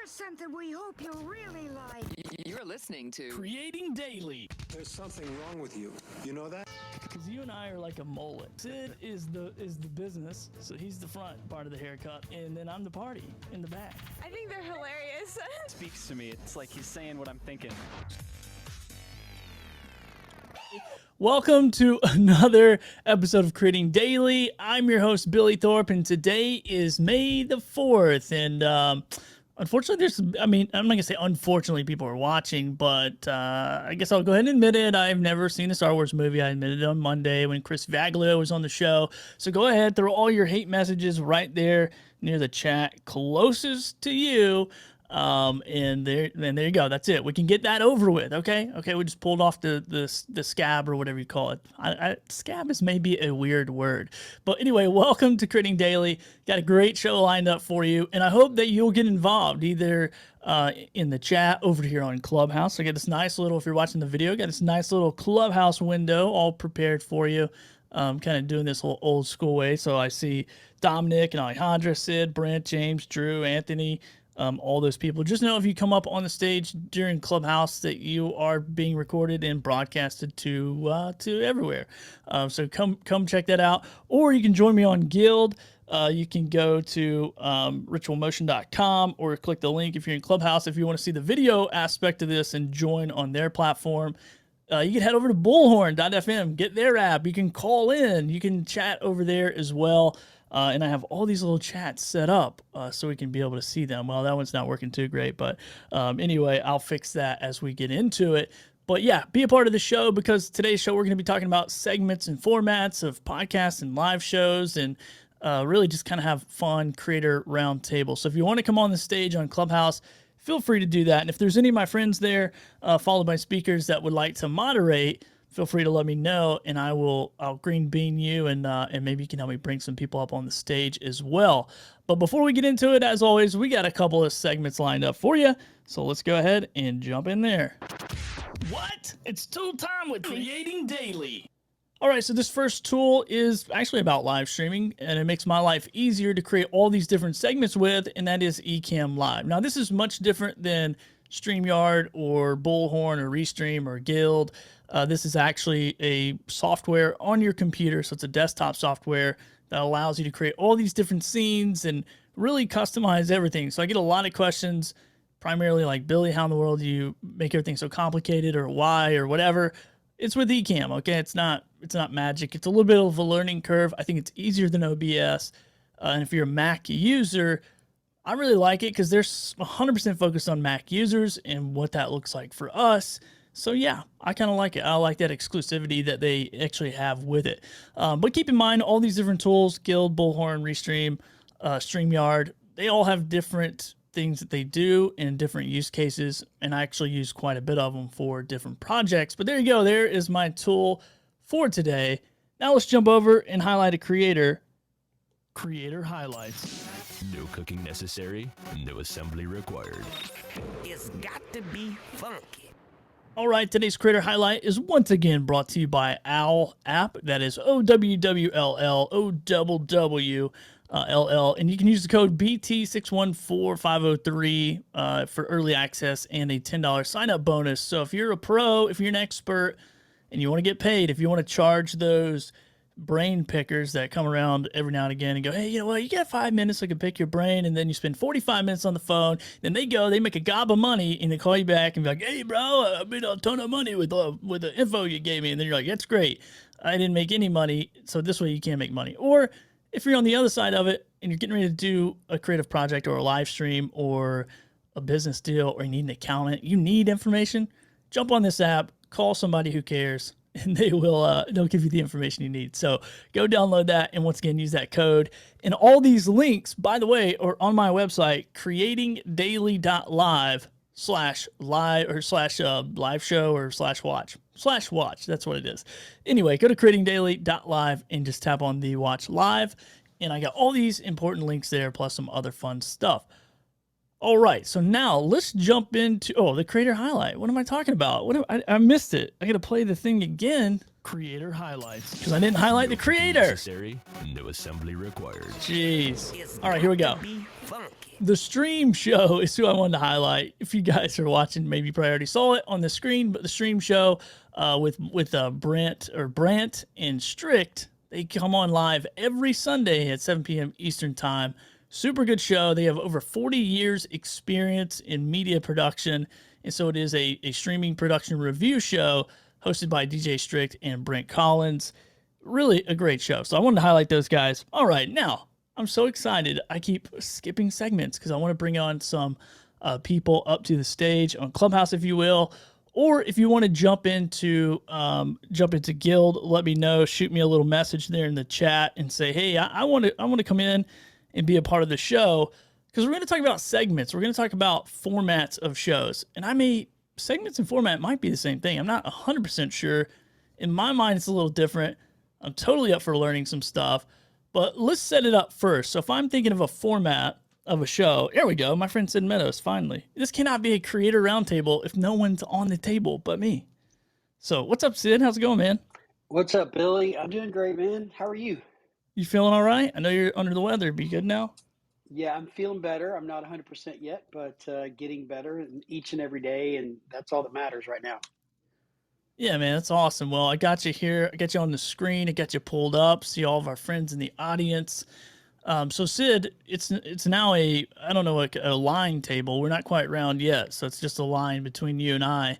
Here's something we hope you'll really like. You're listening to Creating Daily. There's something wrong with you. You know that? Because you and I are like a mullet. Sid is the business, so he's the front part of the haircut, and then I'm the party in the back. I think they're hilarious. Speaks to me. It's like he's saying what I'm thinking. Welcome to another episode of Creating Daily. I'm your host, Billy Thorpe, and today is May the 4th. And unfortunately, I'm not going to say unfortunately people are watching, but I guess I'll go ahead and admit it. I've never seen a Star Wars movie. I admitted it on Monday when Chris Vaglio was on the show. So go ahead, throw all your hate messages right there near the chat closest to you. And there you go. That's it. We can get that over with. Okay. We just pulled off the scab or whatever you call it. Scab is maybe a weird word, but anyway, welcome to Creating Daily. Got a great show lined up for you, and I hope that you'll get involved either in the chat over here on Clubhouse. I got this nice little, if you're watching the video, got this nice little Clubhouse window all prepared for you. Kind of doing this whole old school way. So I see Dominic and Alejandra, Sid, Brent, James, Drew, Anthony, all those people. Just know if you come up on the stage during Clubhouse that you are being recorded and broadcasted to everywhere. So come check that out. Or you can join me on Guild. You can go to ritualmotion.com or click the link if you're in Clubhouse. If you want to see the video aspect of this and join on their platform, you can head over to bullhorn.fm, get their app. You can call in. You can chat over there as well. And I have all these little chats set up so we can be able to see them. Well, that one's not working too great, but anyway, I'll fix that as we get into it. But yeah, be a part of the show, because today's show we're going to be talking about segments and formats of podcasts and live shows, and really just kind of have fun creator roundtable. So if you want to come on the stage on Clubhouse, feel free to do that. And if there's any of my friends there, followed by speakers that would like to moderate, feel free to let me know, and I'll green bean you, and maybe you can help me bring some people up on the stage as well. But before we get into it, as always, we got a couple of segments lined up for you. So let's go ahead and jump in there. What? It's tool time with Creating Daily. All right, so this first tool is actually about live streaming, and it makes my life easier to create all these different segments with, and that is Ecamm Live. Now, this is much different than StreamYard or Bullhorn or Restream or Guild. This is actually a software on your computer, so it's a desktop software that allows you to create all these different scenes and really customize everything. So I get a lot of questions, primarily like, Billy, how in the world do you make everything so complicated, or why, or whatever. It's with Ecamm, okay? It's not magic. It's a little bit of a learning curve. I think it's easier than OBS. And if you're a Mac user, I really like it because they're 100% focused on Mac users and what that looks like for us. So yeah, I kind of like it. I like that exclusivity that they actually have with it. But keep in mind, all these different tools, Guild, Bullhorn, Restream, StreamYard, they all have different things that they do in different use cases, and I actually use quite a bit of them for different projects. But there you go. There is my tool for today. Now let's jump over and highlight a creator. Creator highlights. No cooking necessary, no assembly required. It's got to be funky. All right, today's creator highlight is once again brought to you by Owwll app. That is OWWLL, OWWLL, and you can use the code BT614503 for early access and a $10 sign-up bonus. So if you're a pro, if you're an expert, and you want to get paid, if you want to charge those brain pickers that come around every now and again and go, hey, you know what, you got 5 minutes, I can pick your brain, and then you spend 45 minutes on the phone, then they make a gob of money, and they call you back and be like, hey, bro, I made a ton of money with the info you gave me, and then you're like, that's great, I didn't make any money, so this way you can't make money. Or if you're on the other side of it, and you're getting ready to do a creative project or a live stream or a business deal, or you need an accountant, you need information, jump on this app, call somebody who cares, and they'll give you the information you need. So go download that, and once again, use that code. And all these links, by the way, are on my website, creatingdaily.live/live or /live show or /watch. That's what it is. Anyway, go to creatingdaily.live and just tap on the watch live. And I got all these important links there, plus some other fun stuff. All right, so now let's jump into the creator highlight. What am I talking about? I missed it. I got to play the thing again Creator highlights. because I didn't highlight the No cooking creator. necessary. No assembly required. Jeez. It's All right, here we got go. to be funky. The stream show is who I wanted to highlight. If you guys are watching, maybe you probably already saw it on the screen, but the stream show with Brant and Strict, they come on live every Sunday at 7 p.m. Eastern Time. Super good show. They have over 40 years experience in media production, and so it is a streaming production review show hosted by DJ Strict and Brent Collins. Really a great show. So I wanted to highlight those guys. All right, now I'm so excited. I keep skipping segments because I want to bring on some people up to the stage on Clubhouse, if you will. Or if you want to jump into Guild, let me know. Shoot me a little message there in the chat and say, hey, I want to come in and be a part of the show, because we're going to talk about segments. We're going to talk about formats of shows. And segments and format might be the same thing. I'm not 100% sure. In my mind, it's a little different. I'm totally up for learning some stuff. But let's set it up first. So if I'm thinking of a format of a show, there we go. My friend Sid Meadows, finally. This cannot be a creator roundtable if no one's on the table but me. So what's up, Sid? How's it going, man? What's up, Billy? I'm doing great, man. How are you? You feeling all right? I know you're under the weather. Be good now? Yeah, I'm feeling better. I'm not 100% yet, but getting better each and every day, and that's all that matters right now. Yeah, man, that's awesome. Well, I got you here. I got you on the screen. I got you pulled up. See all of our friends in the audience. So Sid, it's now a line table. We're not quite round yet, so it's just a line between you and I.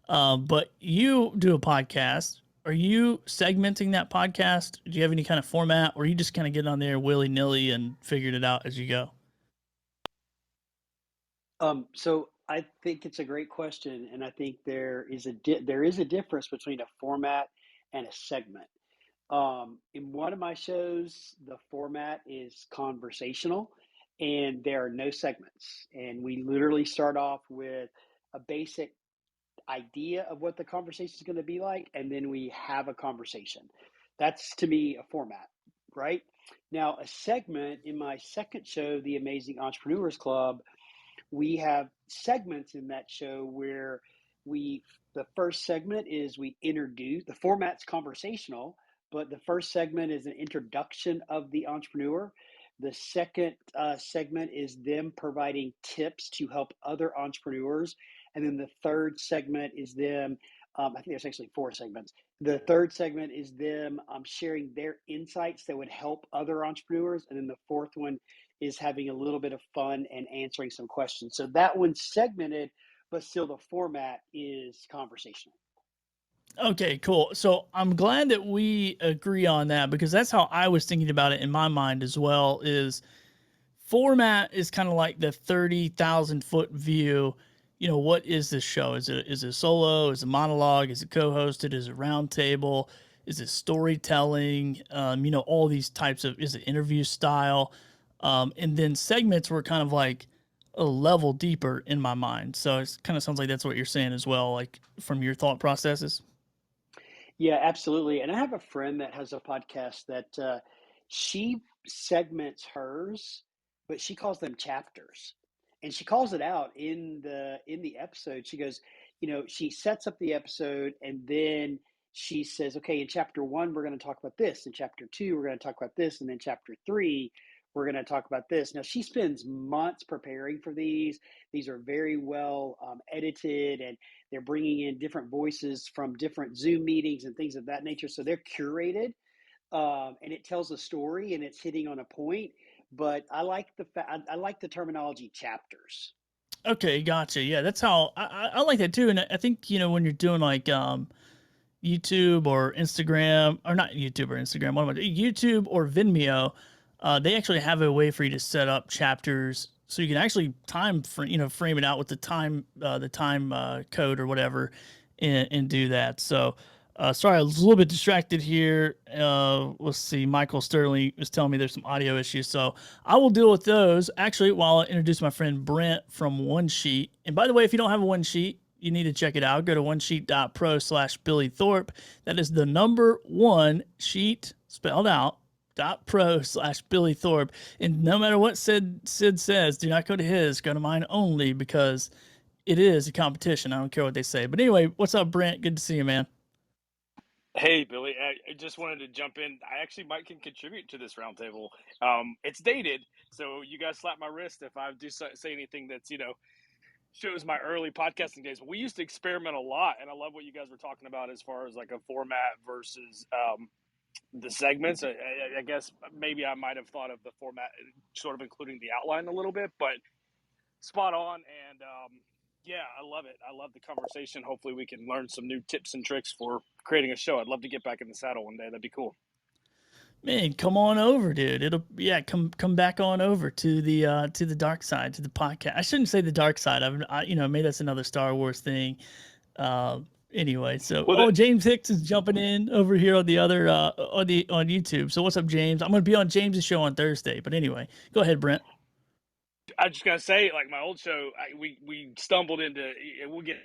But you do a podcast. Are you segmenting that podcast? Do you have any kind of format, or are you just kind of getting on there willy-nilly and figuring it out as you go? So I think it's a great question, and I think there is a difference between a format and a segment. In one of my shows, the format is conversational, and there are no segments, and we literally start off with a basic idea of what the conversation is going to be like, and then we have a conversation. That's to me a format, right? Now, a segment in my second show, The Amazing Entrepreneurs Club, we have segments in that show where the first segment is we introduce, the format's conversational, but the first segment is an introduction of the entrepreneur. The second segment is them providing tips to help other entrepreneurs. And then the third segment is them, I think there's actually four segments. The third segment is them sharing their insights that would help other entrepreneurs. And then the fourth one is having a little bit of fun and answering some questions. So that one's segmented, but still the format is conversational. Okay, cool. So I'm glad that we agree on that, because that's how I was thinking about it in my mind as well. Is format is kind of like the 30,000 foot view. You know, what is this show? Is it solo? Is it monologue? Is it co-hosted? Is it roundtable? Is it storytelling? All these types of, is it interview style? And then segments were kind of like a level deeper in my mind. So it kind of sounds like that's what you're saying as well, like from your thought processes. Yeah, absolutely. And I have a friend that has a podcast that she segments hers, but she calls them chapters. And she calls it out in the episode. She goes, she sets up the episode, and then she says, okay, in chapter 1 we're going to talk about this, in chapter 2 we're going to talk about this, and then chapter 3 we're going to talk about this. Now, she spends months preparing for these. These are very well edited, and they're bringing in different voices from different Zoom meetings and things of that nature. So they're curated, and it tells a story, and it's hitting on a point. But I like I like the terminology chapters. Okay, gotcha. Yeah, that's how I like that too. And I think, when you're doing like YouTube or Instagram, or not YouTube or Instagram, what am I doing? YouTube or Vimeo, they actually have a way for you to set up chapters, so you can actually frame it out with the time code or whatever, and do that. So sorry, I was a little bit distracted here. Let's see. Michael Sterling was telling me there's some audio issues, so I will deal with those actually while I introduce my friend Brent from One Sheet. And by the way, if you don't have a One Sheet, you need to check it out. Go to onesheet.pro/Billy Thorpe. That is the number one sheet spelled out youtube.pro/Billy Thorpe. And no matter what Sid says, do not go to his, go to mine only, because it is a competition. I don't care what they say. But anyway, what's up, Brent? Good to see you, man. Hey, Billy, I just wanted to jump in. I actually might can contribute to this roundtable. It's dated, so you guys slap my wrist if I do say anything that's, shows my early podcasting days. We used to experiment a lot, and I love what you guys were talking about as far as like a format versus the segments. I guess maybe I might have thought of the format sort of including the outline a little bit, but spot on. And yeah, I love it. I love the conversation. Hopefully we can learn some new tips and tricks for creating a show. I'd love to get back in the saddle one day. That'd be cool. Man, come on over, dude. Come back on over to the dark side, to the podcast. I shouldn't say the dark side. Maybe that's another Star Wars thing. Anyway, so James Hicks is jumping in over here on the other on YouTube. So what's up, James? I'm gonna be on James's show on Thursday. But anyway, go ahead, Brent. I just gotta say, like my old show, we stumbled into. We'll get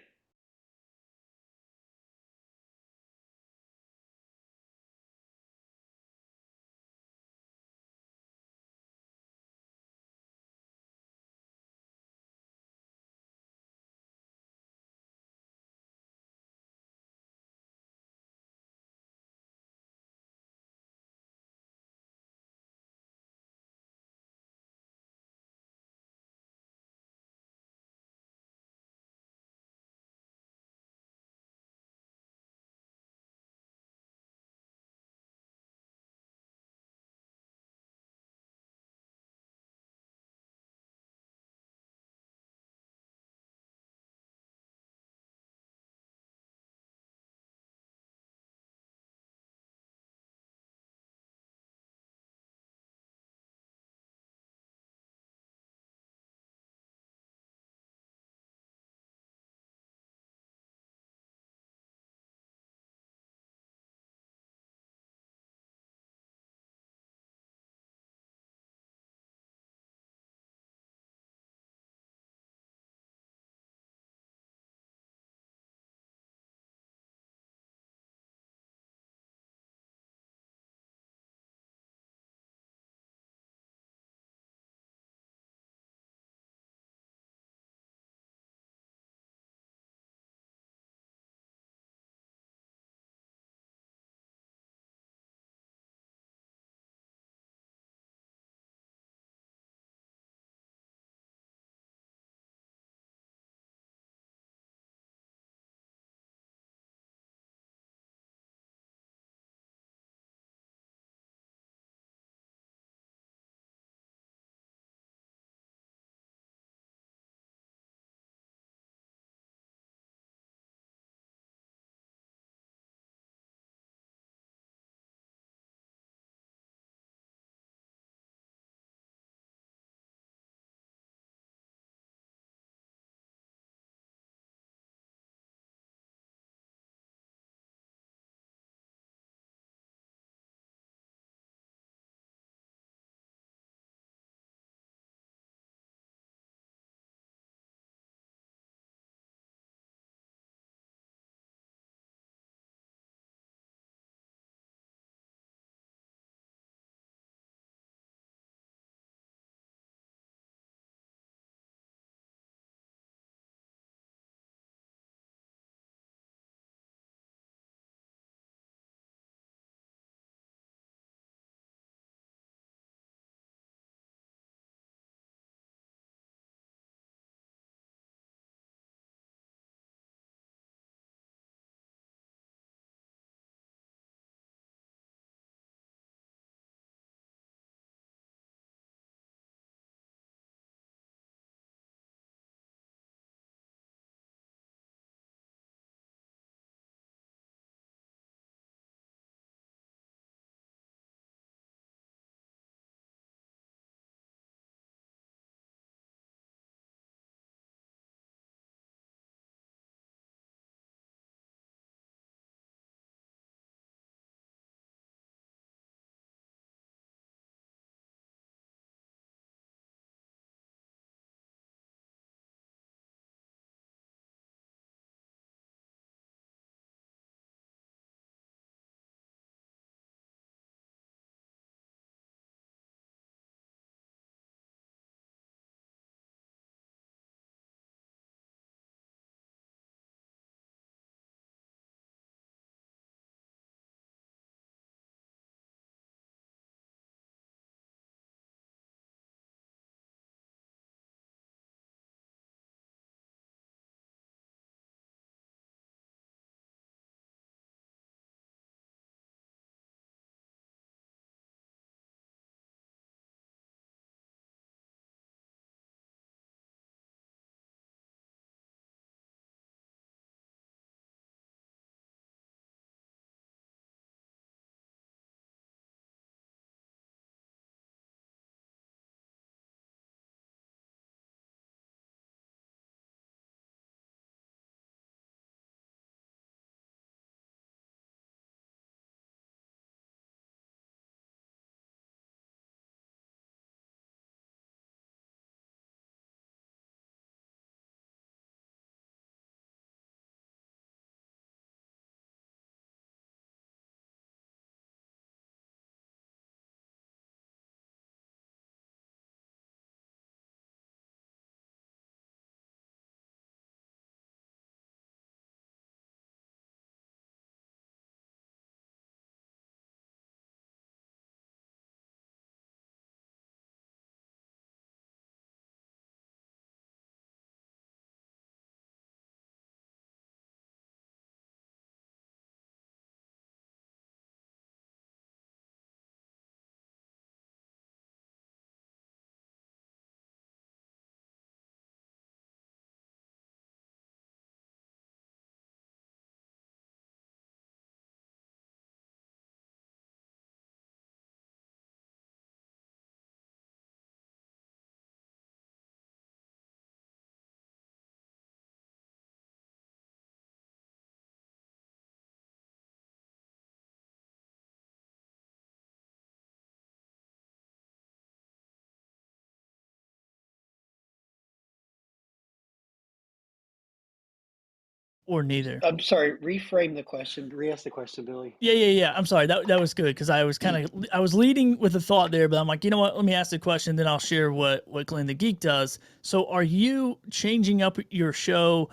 or neither? I'm sorry, reframe the question. Re-ask the question, Billy. Yeah. I'm sorry. That was good because I was leading with a thought there, but I'm like, you know what? Let me ask the question, then I'll share what Glenn the Geek does. So, are you changing up your show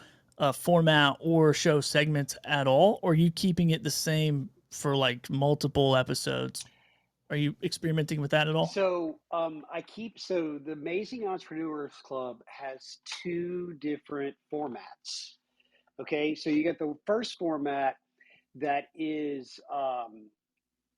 format or show segments at all, or are you keeping it the same for like multiple episodes? Are you experimenting with that at all? So so the Amazing Entrepreneurs Club has two different formats. Okay, so you get the first format that is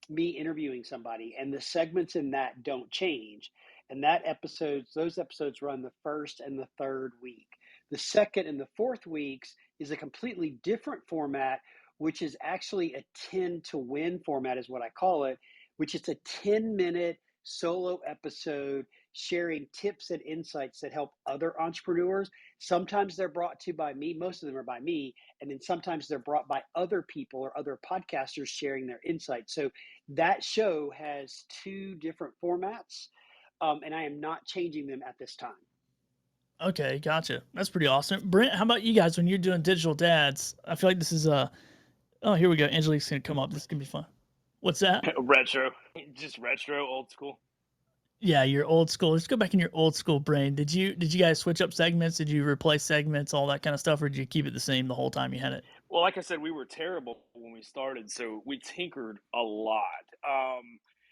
me interviewing somebody, and the segments in that don't change. And those episodes run the first and the third week. The second and the fourth weeks is a completely different format, which is actually a 10 to win format, is what I call it, which is a 10-minute solo episode sharing tips and insights that help other entrepreneurs. Sometimes they're brought to by me, most of them are by me, and then sometimes they're brought by other people or other podcasters sharing their insights. So that show has two different formats, and I am not changing them at this time. Okay, gotcha. That's pretty awesome. Brent, how about you guys when you're doing digital dads? I feel like this is oh, here we go. Angelique's gonna come up. This is gonna be fun. What's that? Retro, just retro, old school. Yeah, you're old school. Let's go back in your old school brain. Did you guys switch up segments? Did you replace segments, all that kind of stuff, or did you keep it the same the whole time you had it? Well, like I said, we were terrible when we started, so we tinkered a lot,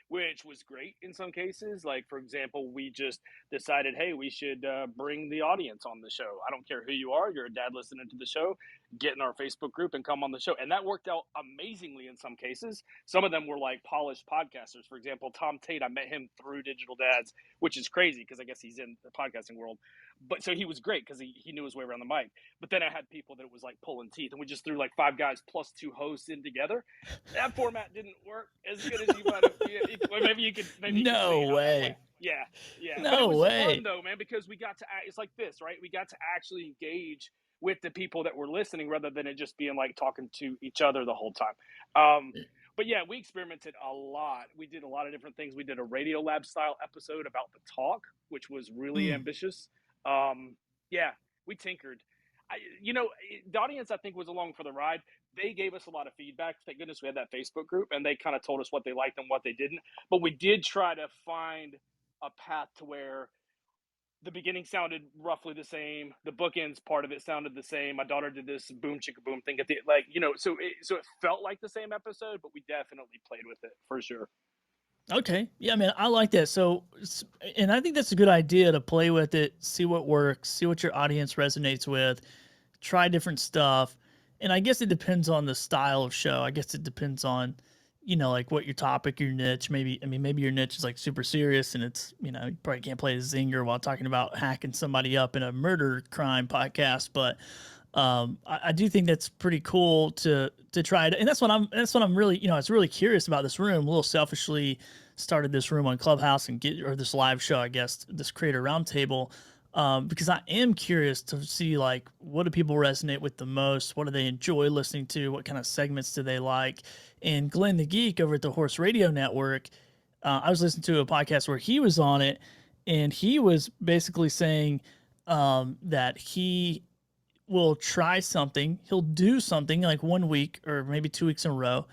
which was great in some cases. Like, for example, we just decided, hey, we should bring the audience on the show. I don't care who you are, you're a dad listening to the show, get in our Facebook group and come on the show. And that worked out amazingly in some cases. Some of them were like polished podcasters. For example, Tom Tate, I met him through Digital Dads, which is crazy because I guess he's in the podcasting world. But so he was great because he knew his way around the mic. But then I had people that it was like pulling teeth, and we just threw like five guys plus two hosts in together. That format didn't work as good as you might have. Maybe you could. No way. Yeah. But it No was way. fun though, man, because we got to. It's like this, right? We got to actually engage with the people that were listening rather than it just being like talking to each other the whole time. But yeah, we experimented a lot. We did a lot of different things. We did a Radio Lab style episode about the talk, which was really ambitious. Yeah, we tinkered. The audience I think was along for the ride. They gave us a lot of feedback. Thank goodness we had that Facebook group, and they kind of told us what they liked and what they didn't. But we did try to find a path to where the beginning sounded roughly the same. The bookends part of it sounded the same. My daughter did this boom chicka boom thing at the so it felt like the same episode, but we definitely played with it for sure. Okay. Yeah, man, I like that. So, and I think that's a good idea to play with it, see what works, see what your audience resonates with, try different stuff. And I guess it depends on the style of show. I guess it depends on, like what your topic, your niche. Maybe your niche is like super serious and it's, you probably can't play a zinger while talking about hacking somebody up in a murder crime podcast. But I do think that's pretty cool to try it. And that's what I'm really, I was really curious about this room. A little selfishly started this room on Clubhouse or this live show, I guess, this creator roundtable, because I am curious to see like what do people resonate with the most, what do they enjoy listening to, what kind of segments do they like. And Glenn the Geek over at the Horse Radio Network, I was listening to a podcast where he was on it, and he was basically saying that he will try something. He'll do something like 1 week or maybe 2 weeks in a row.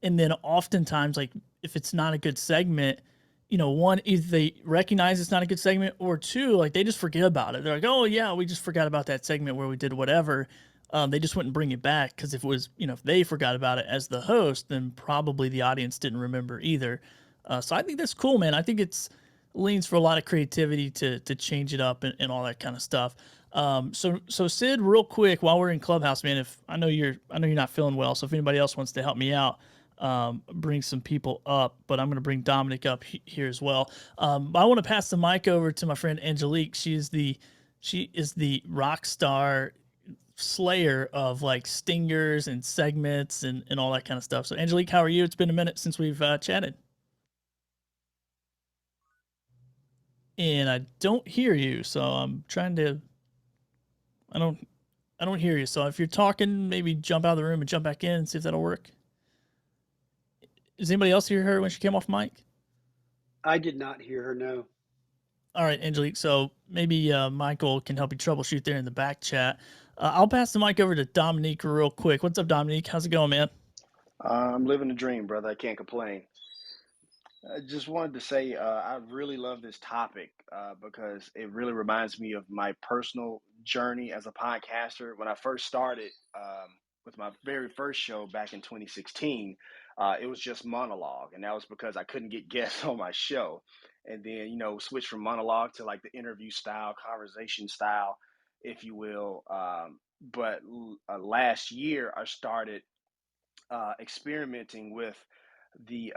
And then oftentimes, like if it's not a good segment, one, either they recognize it's not a good segment, or two, like they just forget about it. They're like, oh yeah, we just forgot about that segment where we did whatever. They just wouldn't bring it back because if it was, if they forgot about it as the host, then probably the audience didn't remember either. So I think that's cool, man. I think it's leans for a lot of creativity to change it up and all that kind of stuff. So Sid, real quick, while we're in Clubhouse, man, if I know you're not feeling well, so if anybody else wants to help me out, bring some people up, but I'm going to bring Dominic up here as well. I want to pass the mic over to my friend Angelique. She is the rock star slayer of like stingers and segments and all that kind of stuff. So Angelique, how are you? It's been a minute since we've chatted. And I don't hear you, so I'm trying to. I don't hear you. So if you're talking, maybe jump out of the room and jump back in and see if that'll work. Does anybody else hear her when she came off mic? I did not hear her, no. All right, Angelique. So maybe Michael can help you troubleshoot there in the back chat. I'll pass the mic over to Dominique real quick. What's up, Dominique? How's it going, man? I'm living the dream, brother. I can't complain. I just wanted to say I really love this topic because it really reminds me of my personal journey as a podcaster. When I first started with my very first show back in 2016, it was just monologue, and that was because I couldn't get guests on my show. And then, switch from monologue to like the interview style, conversation style, if you will. But last year, I started experimenting with the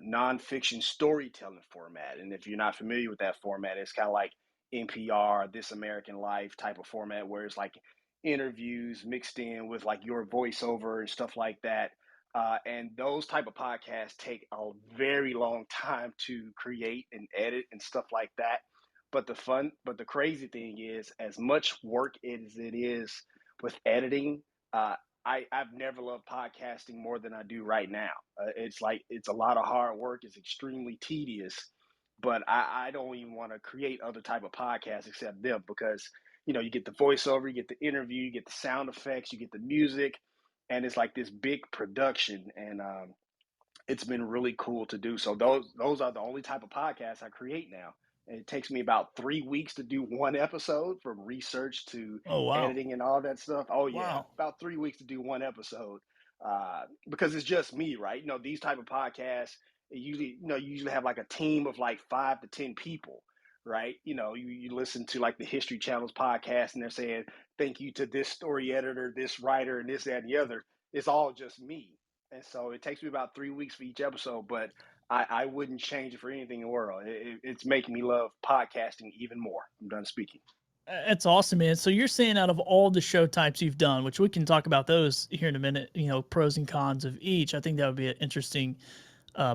nonfiction storytelling format. And if you're not familiar with that format, it's kind of like NPR, This American Life type of format where it's like interviews mixed in with like your voiceover and stuff like that. And those type of podcasts take a very long time to create and edit and stuff like that. But the crazy thing is, as much work as it is with editing, uh, I've never loved podcasting more than I do right now. It's a lot of hard work. It's extremely tedious, but I don't even want to create other type of podcasts except them because you get the voiceover, you get the interview, you get the sound effects, you get the music, and it's like this big production. And it's been really cool to do. So those are the only type of podcasts I create now. And it takes me about 3 weeks to do one episode, from research to Oh, wow. editing and all that stuff. Oh yeah, Wow. about 3 weeks to do one episode because it's just me, right? These type of podcasts, you usually have like a team of like 5 to 10 people, right? You listen to like the History Channel's podcast, and they're saying thank you to this story editor, this writer, and this, that, and the other. It's all just me, and so it takes me about 3 weeks for each episode, but I wouldn't change it for anything in the world. It's making me love podcasting even more. I'm done speaking. That's awesome, man. So you're saying out of all the show types you've done, which we can talk about those here in a minute, pros and cons of each. I think that would be an interesting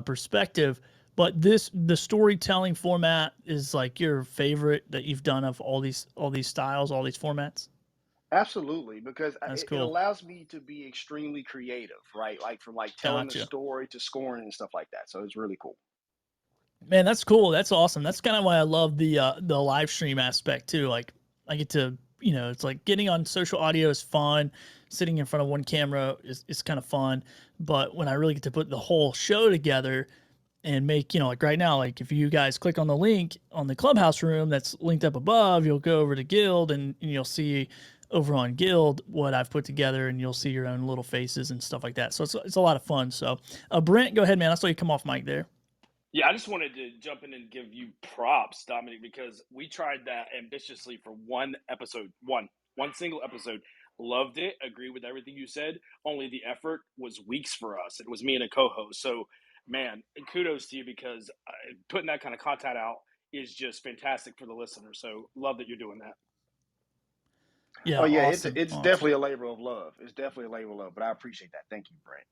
perspective. But the storytelling format is like your favorite that you've done of all these styles, all these formats. Absolutely, because That's it cool. allows me to be extremely creative, right? Like from like telling a Gotcha. story to scoring and stuff like that. So it's really cool. Man, that's cool. That's awesome. That's kind of why I love the live stream aspect too. Like I get to, it's like getting on social audio is fun. Sitting in front of one camera is kind of fun. But when I really get to put the whole show together and make, like right now, like if you guys click on the link on the Clubhouse room that's linked up above, you'll go over to Guild and you'll see over on Guild what I've put together, and you'll see your own little faces and stuff like that. So it's a lot of fun. So Brent, go ahead, man. I saw you come off mic there. Yeah, I just wanted to jump in and give you props, Dominic, because we tried that ambitiously for one episode, one single episode. Loved it. Agree with everything you said. Only the effort was weeks for us. It was me and a co-host. So, man, kudos to you because putting that kind of content out is just fantastic for the listener. So, love that you're doing that. Yeah, Oh yeah, awesome. it's Awesome. definitely a labor of love. It's definitely a labor of love, but I appreciate that. Thank you, Brent.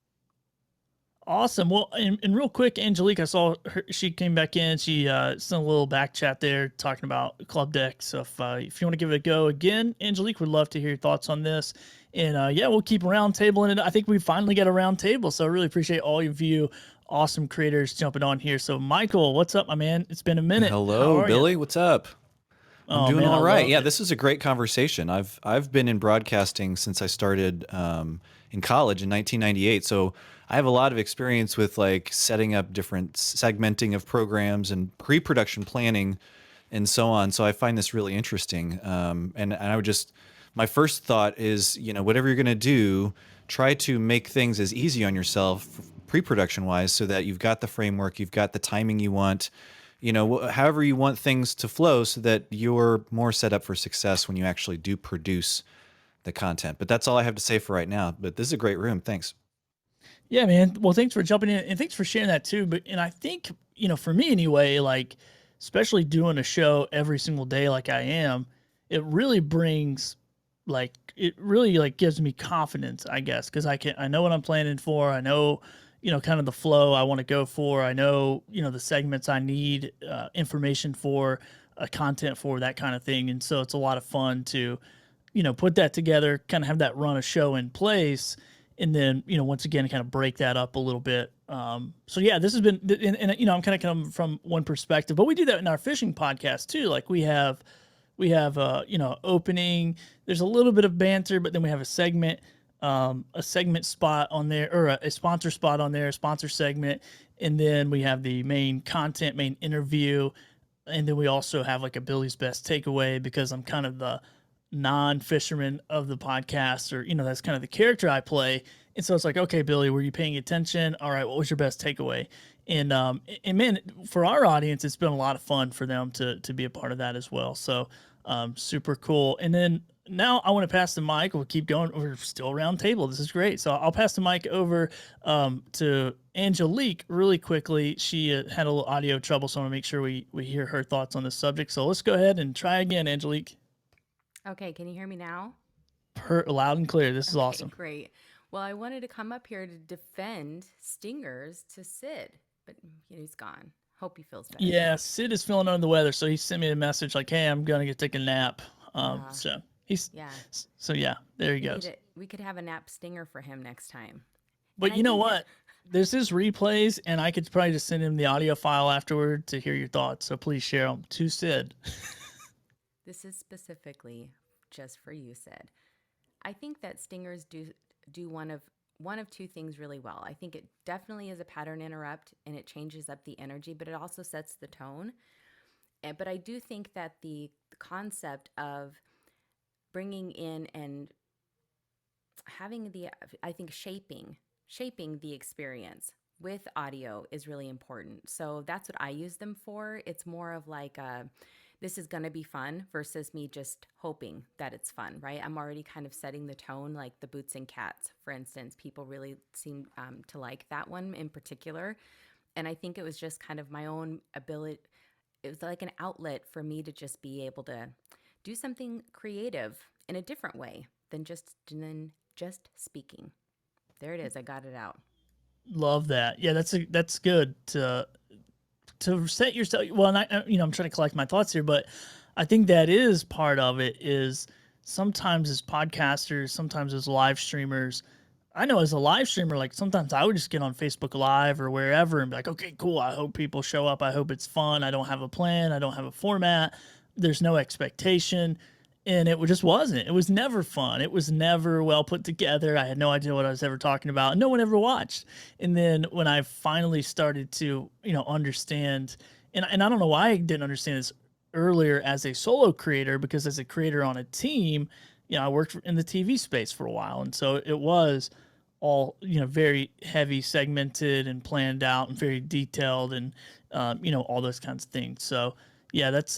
Awesome. Well, and real quick, Angelique, I saw her, she came back in. She sent a little back chat there talking about club deck. So if you want to give it a go again, Angelique, would love to hear your thoughts on this. And yeah, we'll keep roundtabling it. I think we finally got a roundtable. So I really appreciate all of you awesome creators jumping on here. So Michael, what's up, my man? It's been a minute. Hello, Billy. You? What's up? I'm doing all right. Yeah, this is a great conversation. I've been in broadcasting since I started in college in 1998. So I have a lot of experience with like setting up different segmenting of programs and pre-production planning and so on. So I find this really interesting. And I would just, my first thought is, whatever you're going to do, try to make things as easy on yourself pre-production wise so that you've got the framework, you've got the timing you want, however you want things to flow so that you're more set up for success when you actually do produce the content. But that's all I have to say for right now. But this is a great room. Thanks. Yeah, man. Well, thanks for jumping in and thanks for sharing that too. And I think, for me anyway, like, especially doing a show every single day like I am, it really brings it really gives me confidence, I guess, because I know what I'm planning for. I know, kind of the flow I want to go for. I know, the segments I need information for, content for, that kind of thing. And so it's a lot of fun to, put that together, kind of have that run a show in place. and then once again kind of break that up a little bit. So yeah, this has been, and I'm kind of coming from one perspective, but we do that in our fishing podcast too. Like we have opening. There's a little bit of banter, but then we have a segment spot on there, or a sponsor spot on there, a sponsor segment, and then we have the main content, main interview, and then we also have like a Billy's best takeaway, because I'm kind of the non-fisherman of the podcast, or that's kind of the character I play. And so it's like, okay, Billy, were you paying attention? All right, what was your best takeaway? And man, for our audience, it's been a lot of fun for them to be a part of that as well. So super cool. And then now I want to pass the mic. We'll keep going. We're still round table. This is great. So I'll pass the mic over to Angelique really quickly. She had a little audio trouble, so I want to make sure we hear her thoughts on this subject. So let's go ahead and try again, Angelique. Okay, can you hear me now? Loud and clear. This is awesome. Great. Well, I wanted to come up here to defend stingers to Sid, but he's gone. Hope he feels better. Yeah, Sid is feeling under the weather, so he sent me a message like, "Hey, I'm gonna take a nap." So he's So yeah, there he goes. We could have a nap stinger for him next time. But you know what? There's his replays, and I could probably just send him the audio file afterward to hear your thoughts. So please share them to Sid. This is specifically just for you, Sid. I think that stingers do one of two things really well. I think it definitely is a pattern interrupt, and it changes up the energy, but it also sets the tone. But I do think that the concept of bringing in and having shaping the experience with audio is really important. So that's what I use them for. It's more of like this is going to be fun versus me just hoping that it's fun, right? I'm already kind of setting the tone, like the Boots and Cats, for instance. People really seem to like that one in particular. And I think it was just kind of my own ability. It was like an outlet for me to just be able to do something creative in a different way than just speaking. There it is. I got it out. Love that. Yeah, that's good to set yourself. Well, and I'm trying to collect my thoughts here, but I think that is part of it. Is sometimes as podcasters, sometimes as live streamers. I know as a live streamer, like sometimes I would just get on Facebook Live or wherever and be like, okay, cool. I hope people show up. I hope it's fun. I don't have a plan. I don't have a format. There's no expectation. And it just wasn't. It was never fun. It was never well put together. I had no idea what I was ever talking about. No one ever watched. And then when I finally started to, understand, and I don't know why I didn't understand this earlier as a solo creator, because as a creator on a team, I worked in the TV space for a while. And so it was all, very heavy segmented and planned out and very detailed and, all those kinds of things. So yeah, that's,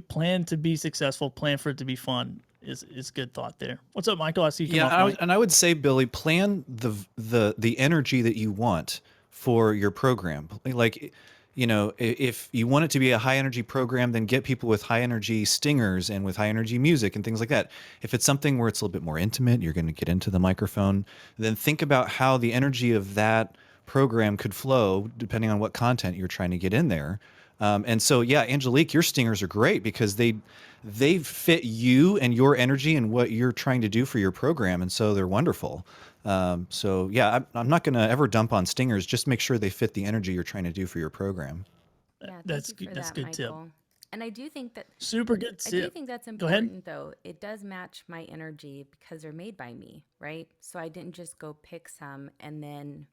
plan to be successful, plan for it to be fun is good thought there. What's up, Michael? I see you come off mic. I would say, Billy, plan the energy that you want for your program. Like, if you want it to be a high energy program, then get people with high energy stingers and with high energy music and things like that. If it's something where it's a little bit more intimate, you're going to get into the microphone, then think about how the energy of that program could flow depending on what content you're trying to get in there. And so, yeah, Angelique, your stingers are great because they fit you and your energy and what you're trying to do for your program. And so they're wonderful. So yeah, I'm not going to ever dump on stingers. Just make sure they fit the energy you're trying to do for your program. Yeah, that's good. That's good tip. And I do think that super good tip. I do think that's important though. It does match my energy because they're made by me, right? So I didn't just go pick some and then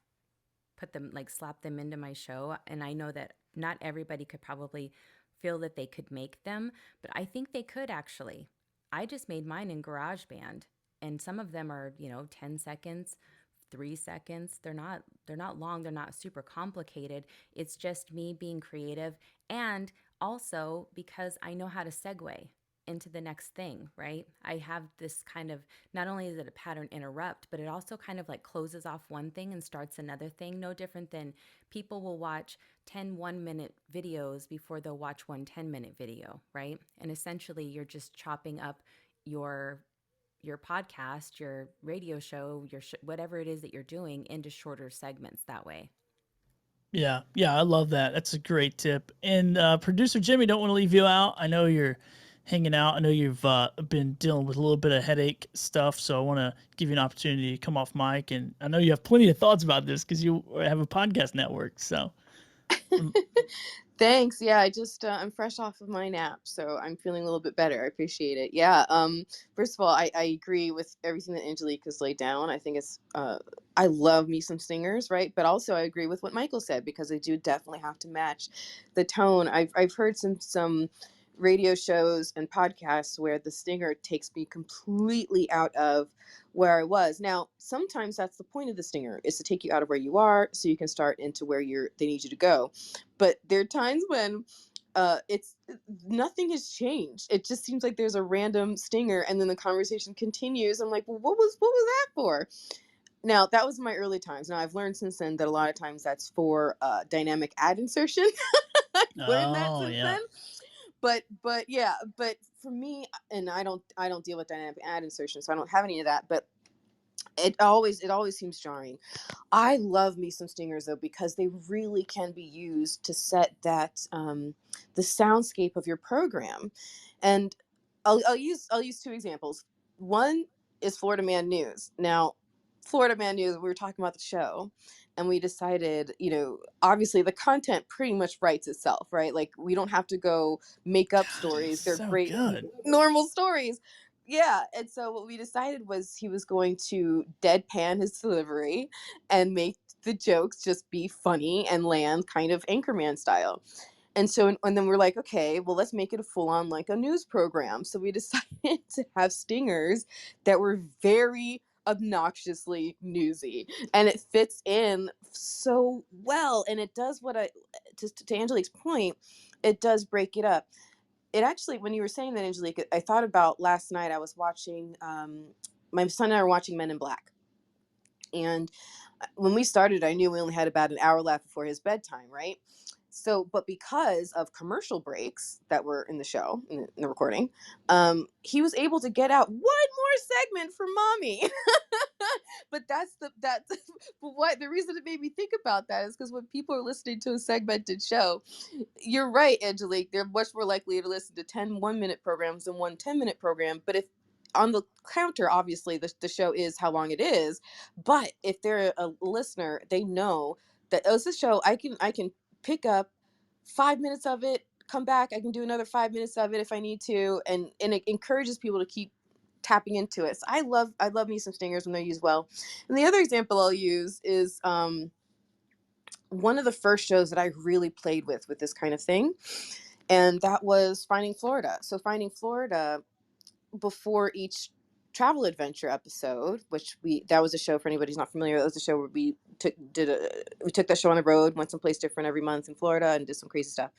put them, like slap them into my show. And I know that not everybody could probably feel that they could make them, but I think they could actually. I just made mine in GarageBand, and some of them are, 10 seconds, 3 seconds. They're not long. They're not super complicated. It's just me being creative, and also because I know how to segue into the next thing, right? I have this kind of, not only is it a pattern interrupt, but it also kind of like closes off one thing and starts another thing. No different than people will watch 10 1-minute videos before they'll watch one 10-minute video, right? And essentially you're just chopping up your podcast, your radio show, whatever it is that you're doing into shorter segments that way. Yeah, I love that. That's a great tip. And producer Jimmy, don't want to leave you out. I know you're hanging out. I know you've been dealing with a little bit of headache stuff, so I want to give you an opportunity to come off mic. And I know you have plenty of thoughts about this because you have a podcast network. So Thanks. Yeah, I just I'm fresh off of my nap, so I'm feeling a little bit better. I appreciate it. Yeah. First of all, I agree with everything that Angelique has laid down. I think it's I love me some singers, right? But also I agree with what Michael said because they do definitely have to match the tone. I've heard some radio shows and podcasts where the stinger takes me completely out of where I was. Now, sometimes that's the point of the stinger is to take you out of where you are so you can start into where they need you to go. But there are times when it's nothing has changed. It just seems like there's a random stinger and then the conversation continues. I'm like, well, what was that for? Now, that was my early times. Now, I've learned since then that a lot of times that's for dynamic ad insertion. I've learned that since then. But yeah, but for me, and I don't deal with dynamic ad insertion, so I don't have any of that. But it always seems jarring. I love me some stingers though because they really can be used to set that the soundscape of your program, and I'll use two examples. One is Florida Man News. Now, Florida Man News, we were talking about the show, and we decided, obviously the content pretty much writes itself, right? Like we don't have to go make up stories. They're so great, good. normal stories. Yeah, and so what we decided was he was going to deadpan his delivery and make the jokes just be funny and land kind of Anchorman style. And so, and then we're like, okay, well, let's make it a full on like a news program. So we decided to have stingers that were very obnoxiously newsy, and it fits in so well. And it does what to Angelique's point, it does break it up. It actually, when you were saying that, Angelique, I thought about last night. I was watching, my son and I were watching Men in Black. And when we started, I knew we only had about an hour left before his bedtime, right? So, but because of commercial breaks that were in the show, in the recording, he was able to get out one more segment for mommy. But that's what the reason it made me think about that is because when people are listening to a segmented show, you're right, Angelique, they're much more likely to listen to 10 1-minute programs than one 10-minute program. But if on the counter, obviously the show is how long it is, but if they're a listener, they know that it's a show I can pick up 5 minutes of it, come back, I can do another 5 minutes of it if I need to, and it encourages people to keep tapping into it. So I love me some stingers when they're used well. And the other example I'll use is one of the first shows that I really played with this kind of thing, and that was Finding Florida. So Finding Florida, before each travel adventure episode, which that was a show, for anybody who's not familiar, that was a show where we took that show on the road, went someplace different every month in Florida and did some crazy stuff.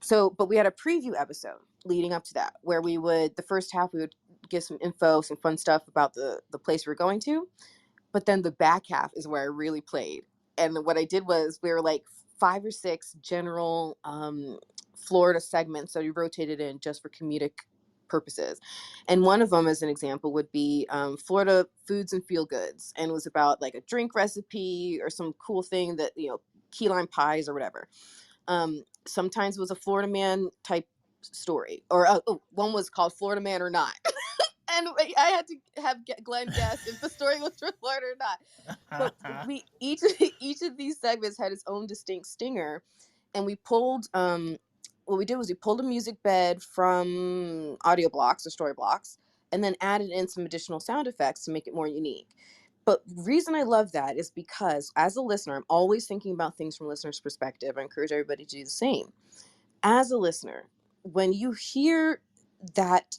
So, but we had a preview episode leading up to that where the first half we would give some info, some fun stuff about the place we were going to, but then the back half is where I really played. And what I did was we were like 5 or 6 general Florida segments that we rotated in just for comedic purposes. And one of them, as an example, would be Florida foods and feel goods, and it was about like a drink recipe or some cool thing that, key lime pies or whatever. Sometimes it was a Florida Man type story, or one was called Florida Man or Not. And I had to have Glenn guess if the story was for Florida or not. But we each of these segments had its own distinct stinger, and we pulled. What we did was we pulled a music bed from audio blocks or story blocks, and then added in some additional sound effects to make it more unique. But the reason I love that is because as a listener, I'm always thinking about things from a listener's perspective. I encourage everybody to do the same. As a listener, when you hear that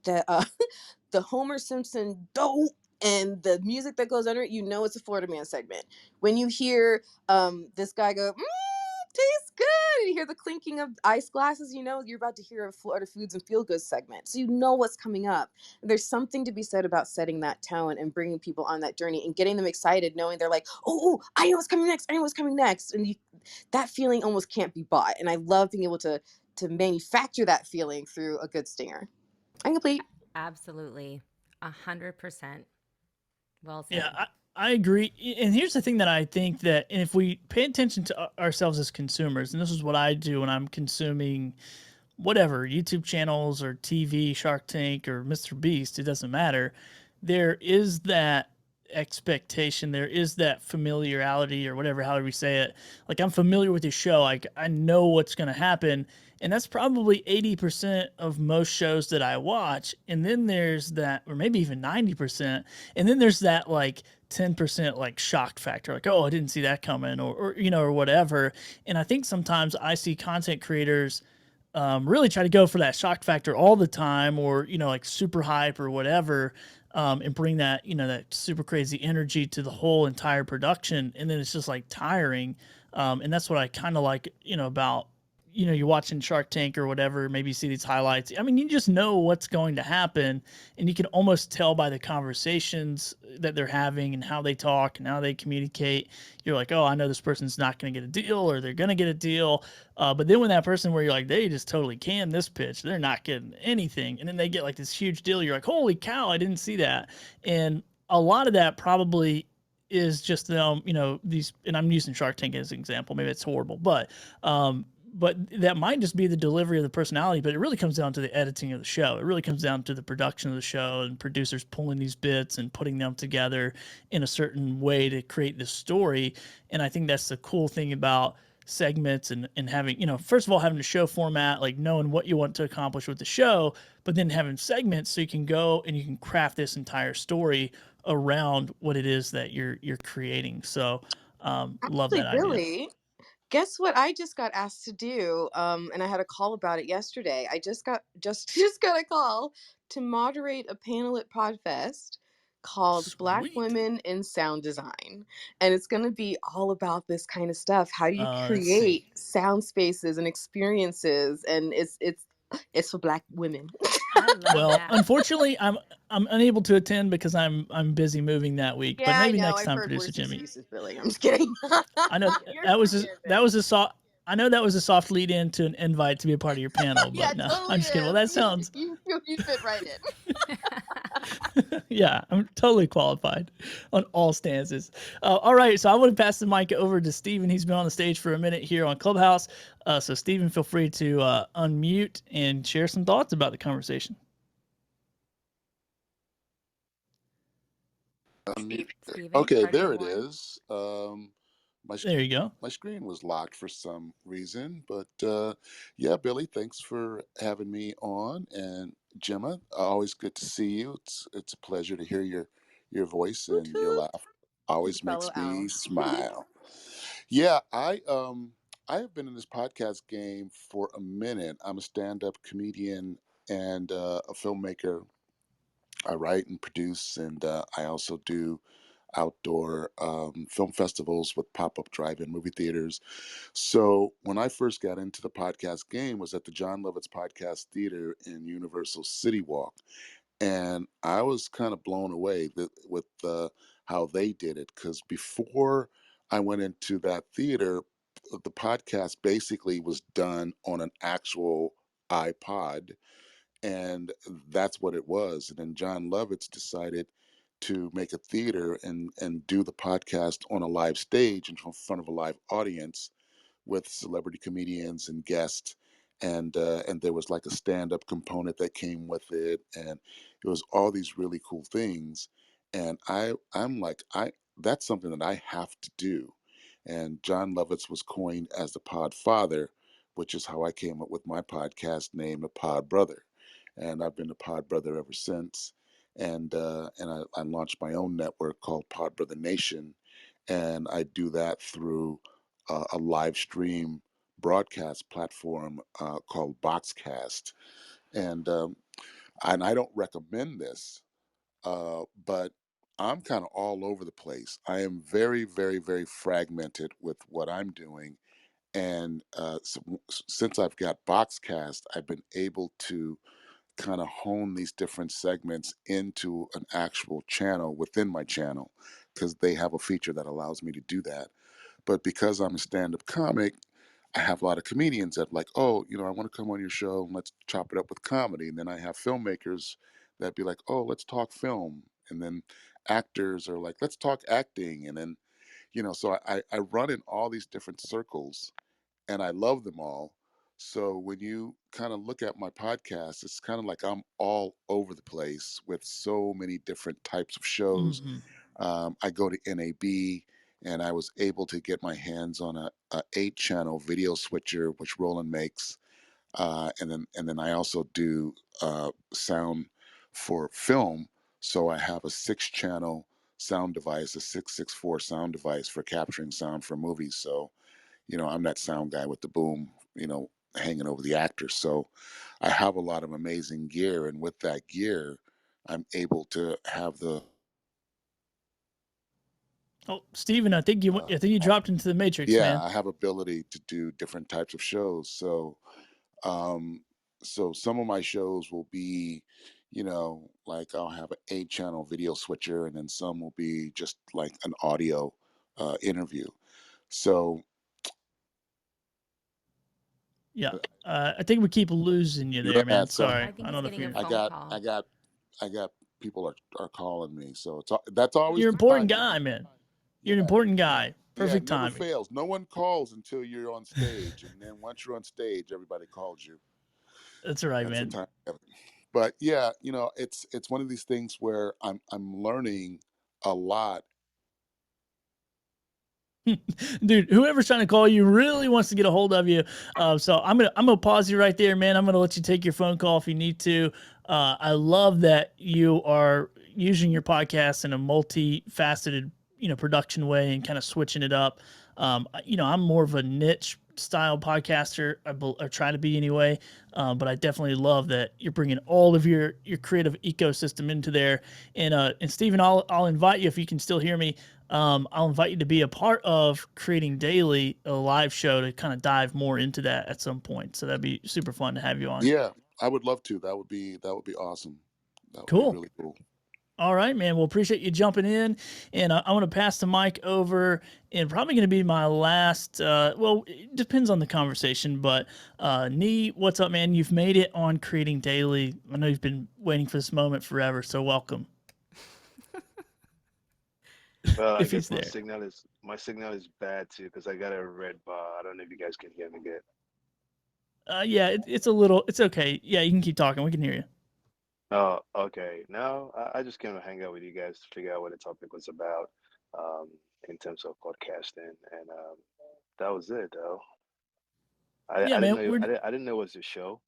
the Homer Simpson dope and the music that goes under it, it's a Florida Man segment. When you hear this guy go, tastes good, and you hear the clinking of ice glasses, you're about to hear a Florida Foods and Feel Good segment. So you know what's coming up. And there's something to be said about setting that tone and bringing people on that journey and getting them excited, knowing they're like, oh, I know what's coming next. I know what's coming next. And that feeling almost can't be bought. And I love being able to manufacture that feeling through a good stinger. I'm complete. Absolutely. 100%. Well said. Yeah, I agree. And here's the thing that I think that, if we pay attention to ourselves as consumers, and this is what I do when I'm consuming whatever, YouTube channels or TV, Shark Tank or Mr. Beast, it doesn't matter. There is that expectation, there is that familiarity or whatever, however you say it. Like, I'm familiar with your show, like I know what's going to happen, and that's probably 80% of most shows that I watch. And then there's that, or maybe even 90%, and then there's that like 10% like shock factor, like, oh, I didn't see that coming, or you know, or whatever. And I think sometimes I see content creators really try to go for that shock factor all the time, or you know, like super hype or whatever, and bring that, you know, that super crazy energy to the whole entire production, and then it's just like tiring. And that's what I kind of like, you know, about, you know, you're watching Shark Tank or whatever, maybe you see these highlights. I mean, you just know what's going to happen, and you can almost tell by the conversations that they're having and how they talk and how they communicate. You're like, oh, I know this person's not going to get a deal, or they're going to get a deal. But then when that person where you're like, they just totally canned this pitch, they're not getting anything, and then they get like this huge deal, you're like, holy cow, I didn't see that. And a lot of that probably is just them, you know, these, and I'm using Shark Tank as an example. Maybe it's horrible, but that might just be the delivery of the personality. But it really comes down to the editing of the show. It really comes down to the production of the show and producers pulling these bits and putting them together in a certain way to create this story. And I think that's the cool thing about segments, and having, you know, first of all, having a show format, like knowing what you want to accomplish with the show, but then having segments so you can go and you can craft this entire story around what it is that you're creating. So love Actually, that idea. Billy, guess what I just got asked to do? And I had a call about it yesterday. I just got just got a call to moderate a panel at Podfest called Black Sweet. Women in Sound Design. And it's going to be all about this kind of stuff. How do you Let's see. create sound spaces and experiences? And it's for Black women. I love Well, that. unfortunately, I'm unable to attend because I'm busy moving that week. But Yeah, I maybe know. next I've time, heard producer worse Jimmy. excuses, Billy. I'm just kidding. I know You're that was forgiven. a soft. I know that was a soft lead in to an invite to be a part of your panel, Yeah, but it no, totally I'm just kidding. Well, is. that sounds, You fit right in. yeah, I'm totally qualified on all stances. All right, so I want to pass the mic over to Steven. He's been on the stage for a minute here on Clubhouse. So Steven, feel free to unmute and share some thoughts about the conversation. Steven, Okay, part of the there it horn. is. There you go. My screen was locked for some reason, but yeah, Billy, thanks for having me on, and Gemma, always good to see you. It's a pleasure to hear your voice, Hoot and your hoot. laugh always Fellow makes me owl. smile. Yeah, I have been in this podcast game for a minute. I'm a stand-up comedian and a filmmaker. I write and produce, and I also do outdoor film festivals with pop-up drive-in movie theaters. So when I first got into the podcast game was at the John Lovitz Podcast Theater in Universal City Walk, and I was kind of blown away with how they did it. Because before I went into that theater, the podcast basically was done on an actual iPod, and that's what it was. And then John Lovitz decided to make a theater and do the podcast on a live stage in front of a live audience with celebrity comedians and guests, and there was like a stand-up component that came with it, and it was all these really cool things. And I'm like, I that's something that I have to do. And John Lovitz was coined as the Pod Father, which is how I came up with my podcast name, the Pod Brother. And I've been a Pod Brother ever since. And I launched my own network called Pod Brother Nation, and I do that through a live stream broadcast platform called Boxcast. And I don't recommend this, but I'm kind of all over the place. I am very, very, very fragmented with what I'm doing. And since I've got Boxcast, I've been able to kind of hone these different segments into an actual channel within my channel, because they have a feature that allows me to do that. But because I'm a stand-up comic, I have a lot of comedians that like, oh, I want to come on your show and let's chop it up with comedy. And then I have filmmakers that be like, oh, let's talk film. And then actors are like, let's talk acting. And then, so I run in all these different circles, and I love them all. So when you kind of look at my podcast, it's kind of like I'm all over the place with so many different types of shows. Mm-hmm. I go to NAB, and I was able to get my hands on a 8-channel video switcher, which Roland makes, and then I also do sound for film. So I have a 6-channel sound device, a 664 sound device for capturing sound for movies. So I'm that sound guy with the boom, hanging over the actors. So I have a lot of amazing gear, and with that gear, I'm able to have the Oh, Steven, I think you dropped into the matrix, yeah, man. I have ability to do different types of shows. Um, so some of my shows will be, like I'll have an 8-channel video switcher, and then some will be just like an audio interview. So Yeah. I think we keep losing you there, man. so Sorry. I think I he's don't know if getting a you're. I phone got, call. I got people are calling me. So that's always You're an the important time. guy, man. You're an Yeah, important guy. yeah, it Perfect never timing. fails. No one calls until you're on stage, and then once you're on stage, everybody calls you. That's right, That's the man. time. But yeah, it's one of these things where I'm learning a lot. Dude, whoever's trying to call you really wants to get a hold of you. So I'm gonna pause you right there, man. I'm gonna let you take your phone call if you need to. I love that you are using your podcast in a multifaceted, production way and kind of switching it up. I'm more of a niche style podcaster. I try to be anyway. But I definitely love that you're bringing all of your creative ecosystem into there. And Steven, I'll invite you if you can still hear me. I'll invite you to be a part of Creating Daily, a live show to kind of dive more into that at some point. So that'd be super fun to have you on. Yeah, I would love to. That would be awesome. That would be Cool. really cool. All right, man. Well, appreciate you jumping in. And I want to pass the mic over, and probably going to be my last. Well, it depends on the conversation, but Nee, what's up, man? You've made it on Creating Daily. I know you've been waiting for this moment forever, so welcome. I If guess he's there. my signal is bad too because I got a red bar. I don't know if you guys can hear me good. Yeah, it's okay. Yeah, you can keep talking. We can hear you. Oh, okay. No, I just came to hang out with you guys to figure out what the topic was about, um, in terms of podcasting, and that was it, though. Yeah, I didn't man. know I didn't know it was a show.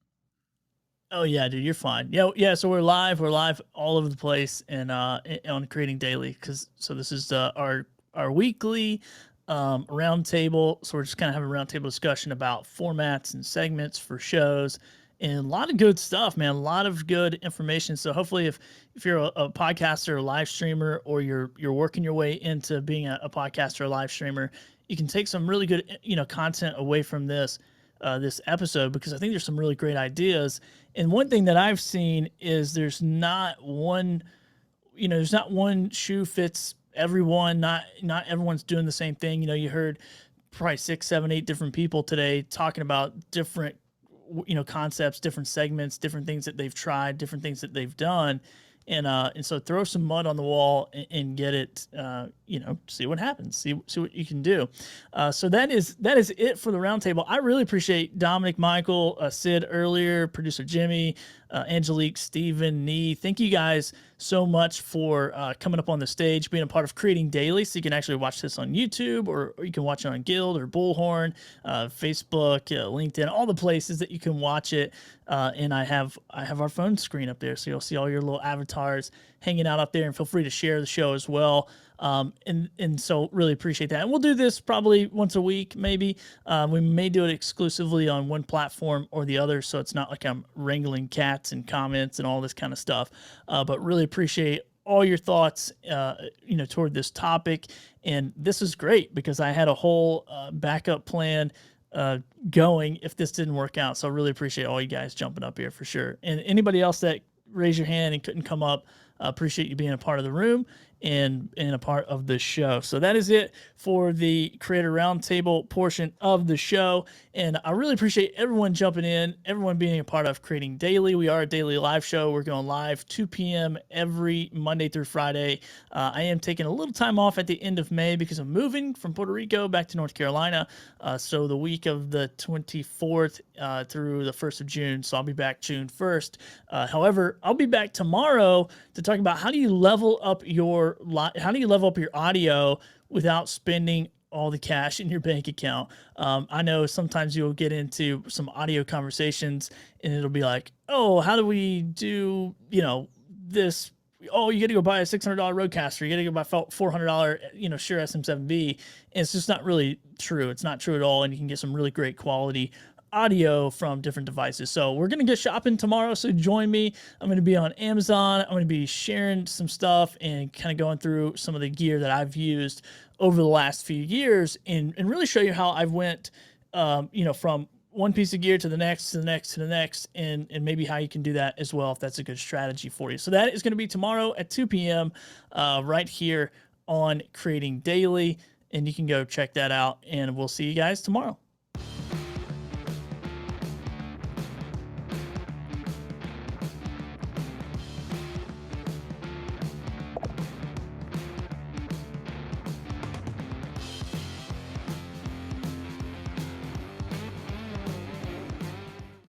Oh yeah, dude, you're fine. Yeah. So we're live. We're live all over the place, and on Creating Daily, so this is our weekly roundtable. So we're just kind of having a roundtable discussion about formats and segments for shows, and a lot of good stuff, man. A lot of good information. So hopefully, if you're a podcaster, a live streamer, or you're working your way into being a podcaster, or live streamer, you can take some really good content away from this episode, because I think there's some really great ideas. And one thing that I've seen is there's not one shoe fits everyone. Not everyone's doing the same thing. You heard probably 6, 7, 8 different people today talking about different concepts, different segments, different things that they've tried, different things that they've done. And so throw some mud on the wall and get it, see what happens, see what you can do. So that is it for the roundtable. I really appreciate Dominic, Michael, Sid earlier, producer Jimmy, Angelique, Steven, Nee. Thank you guys so much for coming up on the stage, being a part of Creating Daily. So you can actually watch this on YouTube, or you can watch it on Guild or Bullhorn, Facebook, LinkedIn, all the places that you can watch it. And I have our phone screen up there, so you'll see all your little avatars hanging out up there. And feel free to share the show as well. And so really appreciate that. And we'll do this probably once a week, maybe. We may do it exclusively on one platform or the other, so it's not like I'm wrangling cats and comments and all this kind of stuff. But really appreciate all your thoughts, toward this topic. And this is great because I had a whole backup plan going if this didn't work out. So I really appreciate all you guys jumping up here for sure. And anybody else that raised your hand and couldn't come up, Appreciate you being a part of the room and a part of the show. So that is it for the Creator Roundtable portion of the show. And I really appreciate everyone jumping in, everyone being a part of Creating Daily. We are a daily live show. We're going live 2 p.m. every Monday through Friday. I am taking a little time off at the end of May because I'm moving from Puerto Rico back to North Carolina. So the week of the 24th through the 1st of June. So I'll be back June 1st. However, I'll be back tomorrow to talk about how do you level up your audio without spending all the cash in your bank account. I know sometimes you'll get into some audio conversations and it'll be like, oh, how do we do, this? Oh, you got to go buy a $600 Rodecaster. You got to go buy $400, Shure SM7B. And it's just not really true. It's not true at all. And you can get some really great quality audio from different devices. So we're going to go shopping tomorrow. So join me. I'm going to be on Amazon. I'm going to be sharing some stuff and kind of going through some of the gear that I've used over the last few years and really show you how I've went, from one piece of gear to the next, to the next, to the next, and maybe how you can do that as well if that's a good strategy for you. So that is going to be tomorrow at 2 p.m. Right here on Creating Daily, and you can go check that out, and we'll see you guys tomorrow.